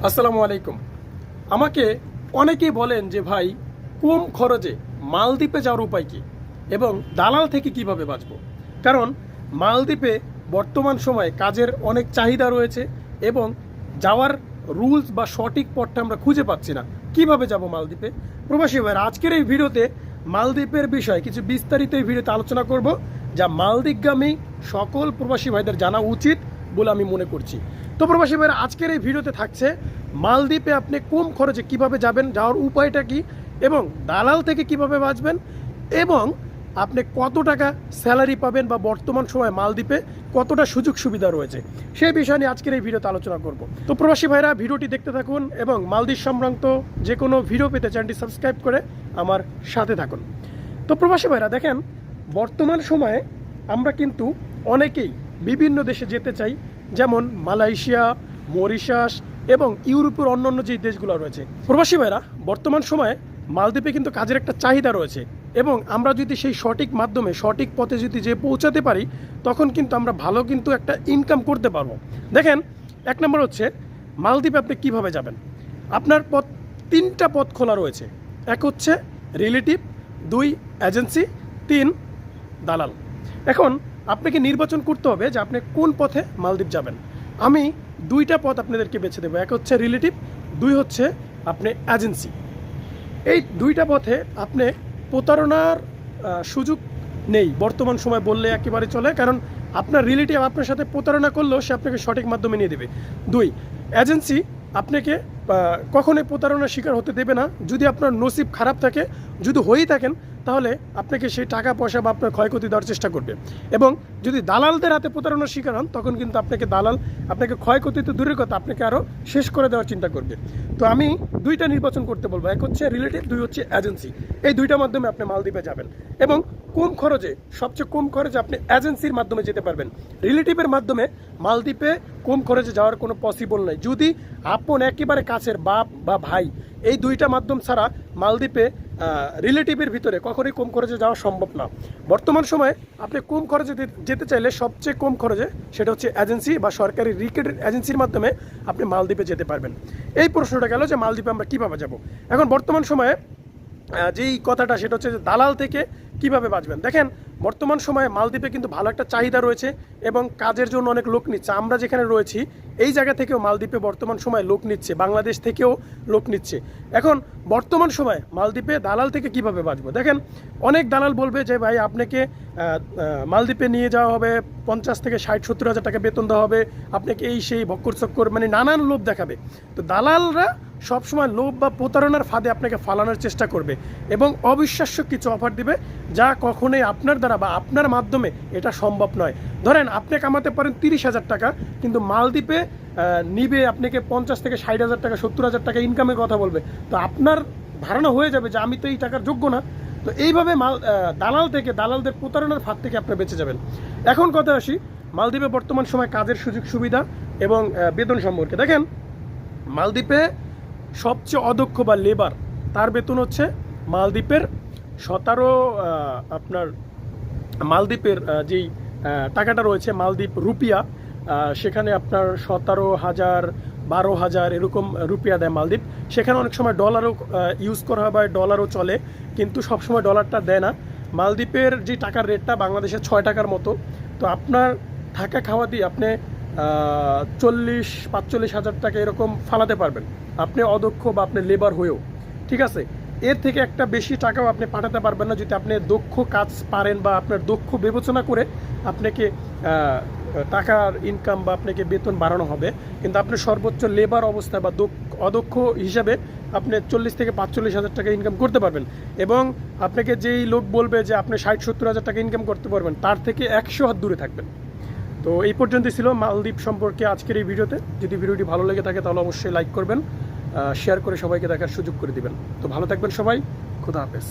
আসসালামু আলাইকুম। আমাকে অনেকেই বলেন যে ভাই, কম খরচে মালদ্বীপে যাওয়ার উপায় কী এবং দালাল থেকে কিভাবে বাঁচব। কারণ মালদ্বীপে বর্তমান সময়ে কাজের অনেক চাহিদা রয়েছে এবং যাওয়ার রুলস বা সঠিক পথটা আমরা খুঁজে পাচ্ছি না। কিভাবে যাব মালদ্বীপে? প্রবাসী ভাইরা, আজকের এই ভিডিওতে মালদ্বীপের বিষয়ে কিছু বিস্তারিত এই ভিডিওতে আলোচনা করব, যা মালদ্বীপগামী সকল প্রবাসী ভাইদের জানা উচিত বলে আমি মনে করছি। তো প্রবাসী ভাইরা, আজকের এই ভিডিওতে থাকছে মালদ্বীপে আপনি কম খরচে কিভাবে যাবেন, যাওয়ার উপায়টা কি, এবং দালাল থেকে কিভাবে বাঁচবেন, এবং আপনি কত টাকা স্যালারি পাবেন বা বর্তমান সময়ে মালদ্বীপে কতটা সুযোগ সুবিধা রয়েছে, সেই বিষয় নিয়ে আজকের এই ভিডিওতে আলোচনা করব। তো প্রবাসী ভাইরা, ভিডিওটি দেখতে থাকুন এবং মালদ্বীপ সংক্রান্ত যে কোনো ভিডিও পেতে চ্যানেলটি সাবস্ক্রাইব করে আমার সাথে থাকুন। তো প্রবাসী ভাইরা দেখেন, বর্তমান সময়ে আমরা কিন্তু অনেকেই বিভিন্ন দেশে যেতে চাই, যেমন মালয়েশিয়া, মরিশাস এবং ইউরোপের অন্যান্য যে দেশগুলো রয়েছে। প্রবাসী ভাইরা, বর্তমান সময়ে মালদ্বীপে কিন্তু কাজের একটা চাহিদা রয়েছে এবং আমরা যদি সেই সঠিক মাধ্যমে সঠিক পথে যদি যে পৌঁছাতে পারি, তখন কিন্তু আমরা ভালো কিন্তু একটা ইনকাম করতে পারবো। দেখেন, এক নম্বর হচ্ছে মালদ্বীপে আপনি কিভাবে যাবেন। আপনার পথ, তিনটা পথ খোলা রয়েছে। এক হচ্ছে রিলেটিভ, 2 এজেন্সি, 3 দালাল। এখন আপনাকে নির্বাচন করতে হবে যে আপনি কোন পথে মালদ্বীপ যাবেন। আমি 2টা পথ আপনাদেরকে বেছে দেবো। এক হচ্ছে রিলেটিভ, 2 হচ্ছে আপনি এজেন্সি। এই 2টা পথে আপনি প্রতারণার সুযোগ নেই বর্তমান সময় বললে একেবারে চলে, কারণ আপনার রিলেটিভ আপনার সাথে প্রতারণা করলেও সে আপনাকে সঠিক মাধ্যমে নিয়ে দেবে। 2 এজেন্সি আপনাকে কখনোই প্রতারণার শিকার হতে দেবে না। যদি আপনার নসিব খারাপ থাকে, যদি হয়েই থাকেন, তাহলে আপনাকে সেই টাকা পয়সা বা আপনার ক্ষয়ক্ষতি দেওয়ার চেষ্টা করবে। এবং যদি দালালদের হাতে প্রতারণার শিকার হন, তখন কিন্তু দালাল আপনাকে ক্ষয়ক্ষতি তো দূরের কথা, আপনাকে আরও শেষ করে দেওয়ার চিন্তা করবে। তো আমি 2টা নির্বাচন করতে বলবো। এক হচ্ছে রিলেটিভ, 2 হচ্ছে এজেন্সি। এই 2টার মাধ্যমে আপনি মালদ্বীপে যাবেন এবং কম খরচে, সবচেয়ে কম খরচে আপনি এজেন্সির মাধ্যমে যেতে পারবেন। রিলেটিভের মাধ্যমে মালদ্বীপে কম খরচে যাওয়ার কোনো পসিবল নয়। যদি আপন একেবারে কাছের বাপ বা ভাই, এই 2টা মাধ্যম ছাড়া মালদ্বীপে রিলেটিভের ভিতরে কখনোই কম খরচে যাওয়া সম্ভব না। বর্তমান সময়ে আপনি কম খরচে যেতে চাইলে সবচেয়ে কম খরচে সেটা হচ্ছে এজেন্সি বা সরকারি রিক্রুটেড এজেন্সির মাধ্যমে আপনি মালদ্বীপে যেতে পারবেন। এই প্রশ্নটা গেল যে মালদ্বীপে আমরা কীভাবে যাব। এখন বর্তমান সময়ে যেই কথাটা, সেটা হচ্ছে যে দালাল থেকে কিভাবে বাঁচবেন। দেখেন, বর্তমান সময়ে মালদ্বীপে কিন্তু ভালো একটা চাহিদা রয়েছে এবং কাজের জন্য অনেক লোক নিচ্ছে। আমরা যেখানে রয়েছি এই জায়গা থেকেও মালদ্বীপে বর্তমান সময়ে লোক নিচ্ছে, বাংলাদেশ থেকেও লোক নিচ্ছে। এখন বর্তমান সময়ে মালদ্বীপে দালাল থেকে কিভাবে বাঁচবো। দেখেন, অনেক দালাল বলবে যে ভাই, আপনাকে মালদ্বীপে নিয়ে যাওয়া হবে, 50 থেকে 60-70 হাজার টাকা বেতন দেওয়া হবে, আপনাকে এই সেই ভক্কর চক্কর, মানে নানান লোভ দেখাবে। তো দালালরা সবসময় লোভ বা প্রতারণার ফাঁদে আপনাকে ফালানোর চেষ্টা করবে এবং অবিশ্বাস্য কিছু অফার দিবে, যা কখনোই আপনার দ্বারা বা আপনার মাধ্যমে এটা সম্ভব নয়। ধরেন, আপনি কামাতে পারেন 30 হাজার টাকা, কিন্তু মালদ্বীপে নিবে আপনাকে 50 থেকে 60 হাজার টাকা, 70 হাজার টাকা ইনকামের কথা বলবে। তো আপনার ধারণা হয়ে যাবে যে আমি তো এই টাকার যোগ্য না। তো এইভাবে দালালদের প্রতারণার ফাঁদ থেকে আপনি বেঁচে যাবেন। এখন কথা আসি মালদ্বীপে বর্তমান সময় কাজের সুযোগ সুবিধা এবং বেতন সম্পর্কে। দেখেন, মালদ্বীপে সবচেয়ে অদক্ষ বা লেবার, তার বেতন হচ্ছে মালদ্বীপের 17, আপনার মালদ্বীপের যেই টাকাটা রয়েছে মালদ্বীপ রুপিয়া, সেখানে আপনার 17,000, 12,000 এরকম রুপিয়া দেয় মালদ্বীপ। সেখানে অনেক সময় ডলারও ইউজ করা হয় বা ডলারও চলে, কিন্তু সবসময় ডলারটা দেয় না। মালদ্বীপের যে টাকার রেটটা বাংলাদেশের 6 টাকার মতো। তো আপনার থাকা খাওয়া দিয়ে আপনি 40-45 হাজার টাকা এরকম ফালাতে পারবেন, আপনি অদক্ষ বা আপনি লেবার হয়েও। ঠিক আছে, এর থেকে একটা বেশি টাকাও আপনি পাঠাতে পারবেন না যদি আপনি দক্ষ কাজ পারেন বা আপনার দক্ষ বিবেচনা করে আপনাকে টাকার ইনকাম বা আপনাকে বেতন বাড়ানো হবে। কিন্তু আপনি সর্বোচ্চ লেবার অবস্থায় বা অদক্ষ হিসাবে আপনি 40 থেকে 45 হাজার টাকা ইনকাম করতে পারবেন এবং আপনাকে যেই লোক বলবে যে আপনি 60-70 হাজার টাকা ইনকাম করতে পারবেন, তার থেকে 100 হাত দূরে থাকবেন। তো এই পর্যন্তই ছিল মালদ্বীপ সম্পর্কে আজকের এই ভিডিওতে। যদি ভিডিওটি ভালো লেগে থাকে তাহলে অবশ্যই লাইক করবেন, শেয়ার করে সবাইকে দেখার সুযোগ করে দিবেন। তো ভালো থাকবেন সবাই, খোদা হাফেজ।